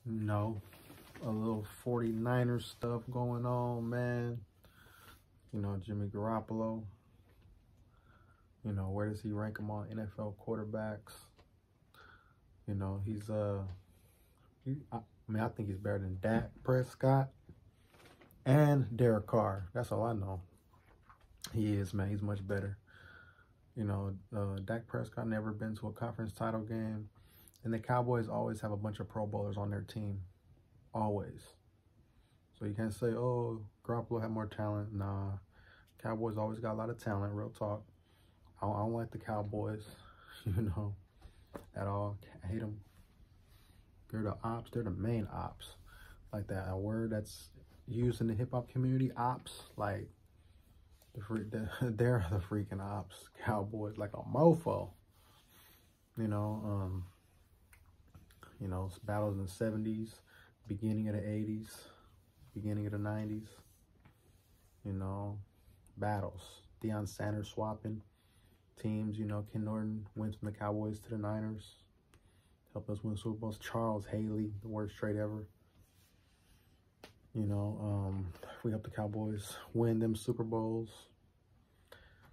You know, a little 49ers stuff going on, man. You know, Jimmy Garoppolo. You know, where does he rank among NFL quarterbacks? You know, I think he's better than Dak Prescott and Derek Carr. That's all I know. He is, man. He's much better. You know, Dak Prescott never been to a conference title game. And the Cowboys always have a bunch of Pro Bowlers on their team. Always. So you can't say, oh, Garoppolo had more talent. Nah. Cowboys always got a lot of talent, real talk. I don't like the Cowboys, you know, at all. I hate them. They're the ops. They're the main ops. Like that, a word that's used in the hip-hop community, ops. Like, they're the freaking ops. Cowboys, like a mofo. You know, battles in the 70s, beginning of the 80s, beginning of the 90s. You know, battles. Deion Sanders swapping teams. You know, Ken Norton went from the Cowboys to the Niners. Helped us win Super Bowls. Charles Haley, the worst trade ever. You know, we helped the Cowboys win them Super Bowls.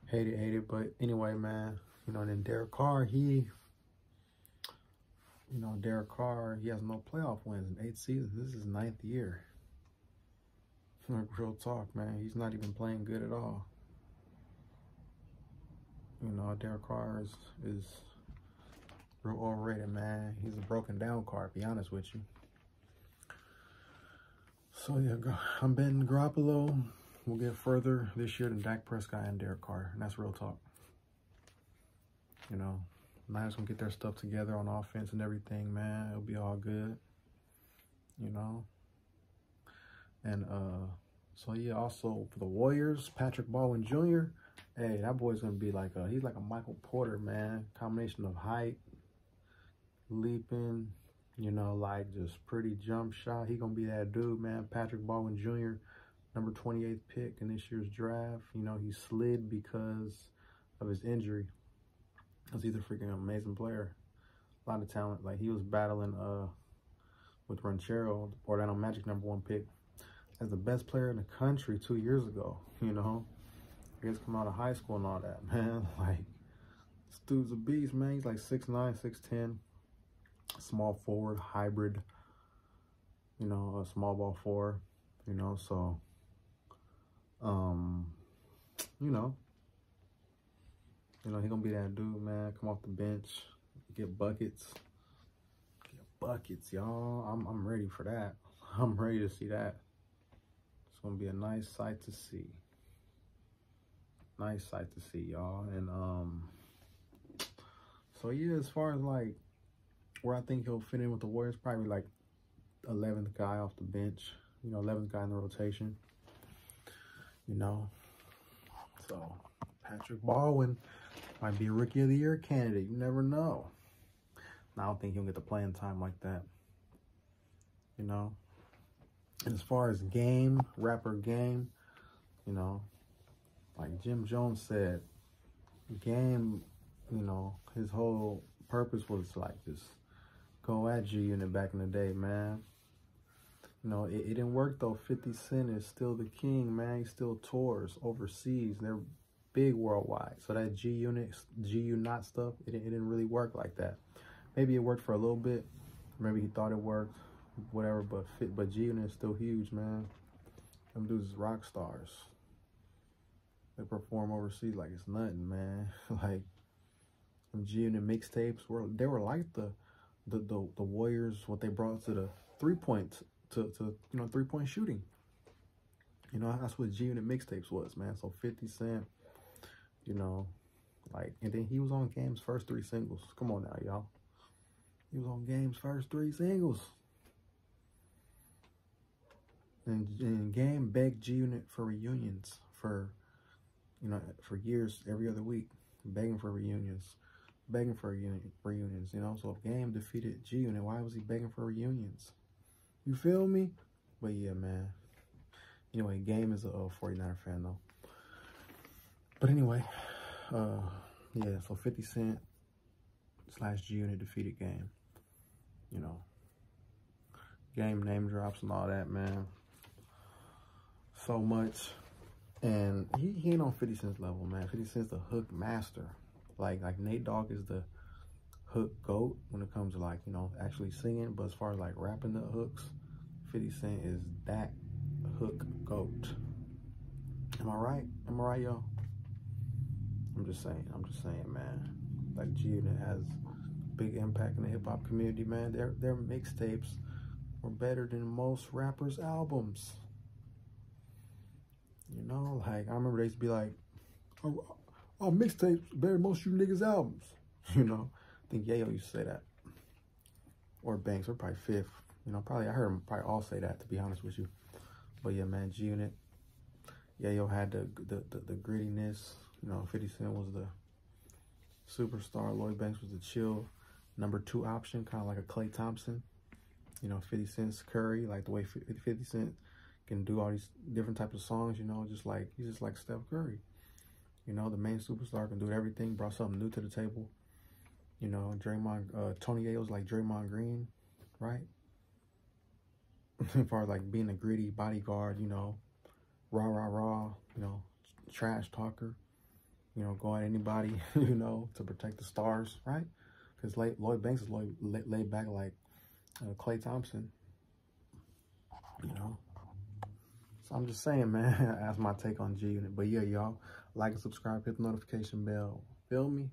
Hate it. But anyway, man, you know, and then Derek Carr, he has no playoff wins in 8 seasons. This is his 9th year. Like, real talk, man. He's not even playing good at all. You know, Derek Carr is real overrated, man. He's a broken down Carr, to be honest with you. So, yeah, I'm betting Garoppolo will get further this year than Dak Prescott and Derek Carr. And that's real talk. You know, Niners gonna get their stuff together on offense and everything, man. It'll be all good. You know. And, so, yeah, also for the Warriors, Patrick Baldwin Jr., hey, that boy's going to be like he's like a Michael Porter, man. Combination of height, leaping, you know, like just pretty jump shot. He going to be that dude, man. Patrick Baldwin Jr., number 28th pick in this year's draft. You know, he slid because of his injury. Because he's a freaking amazing player. A lot of talent. Like, he was battling with Ranchero, the Orlando Magic number 1 pick, as the best player in the country 2 years ago, you know. I guess come out of high school and all that, man. Like, this dude's a beast, man. He's like 6'9", 6'10", small forward, hybrid, you know, a small ball 4, you know, so, you know, he gonna be that dude, man. Come off the bench, get buckets, y'all. I'm ready for that. I'm ready to see that. It's gonna be a nice sight to see. Nice sight to see, y'all. And so yeah, as far as like where I think he'll fit in with the Warriors, probably like 11th guy off the bench, you know, 11th guy in the rotation, you know. So Patrick Baldwin might be a Rookie of the Year candidate. You never know. I don't think he'll get the playing time like that, you know. And as far as rapper game, you know, like Jim Jones said, Game, you know, his whole purpose was like just go at G-Unit back in the day, man. You know, it didn't work though. 50 Cent is still the king, man. He still tours overseas. They're big worldwide. So that G-Unit stuff, it didn't really work like that. Maybe it worked for a little bit. Maybe he thought it worked, whatever. But G-Unit is still huge, man. Them dudes is rock stars. They perform overseas like it's nothing, man. Like them G-Unit mixtapes they were like the Warriors, what they brought to the 3-point to you know, 3-point shooting. You know, that's what G-Unit mixtapes was, man. So 50 Cent, you know, like, and then he was on Game's first 3 singles. Come on now, y'all. He was on Game's first 3 singles. And Game begged G-Unit for reunions for, you know, for years, every other week, begging for reunions, you know. So if Game defeated G-Unit, why was he begging for reunions? You feel me? But yeah, man. Anyway, Game is a 49er fan, though. But anyway, yeah, so 50 Cent / G-Unit defeated Game, you know. game name drops and all that, man. So much. And he ain't on 50 Cent's level, man. 50 Cent's the hook master. Like Nate Dogg is the hook GOAT when it comes to, like, you know, actually singing. But as far as like rapping the hooks, 50 Cent is that hook GOAT. Am I right? Am I right, y'all? I'm just saying, man. Like, G-Unit has big impact in the hip-hop community, man. Their mixtapes were better than most rappers' albums. You know, like, I remember they used to be like, oh, mixtapes better than most of you niggas' albums. You know, I think Yayo used to say that. Or Banks, or probably Fifth. You know, probably, I heard them probably all say that, to be honest with you. But yeah, man, G-Unit. Yayo had the grittiness. You know, 50 Cent was the superstar. Lloyd Banks was the chill number 2 option, kind of like a Klay Thompson. You know, 50 Cent's Curry, like the way 50 Cent can do all these different types of songs, you know, just like, he's just like Steph Curry. You know, the main superstar can do everything, brought something new to the table. You know, Tony Yayo's like Draymond Green, right? As far as like being a gritty bodyguard, you know, rah, you know, trash talker, you know, go at anybody, you know, to protect the stars, right? Because Lloyd Banks is laid back like Klay Thompson, you know. So I'm just saying, man, that's my take on G-Unit. But yeah, y'all, like and subscribe, hit the notification bell. Feel me?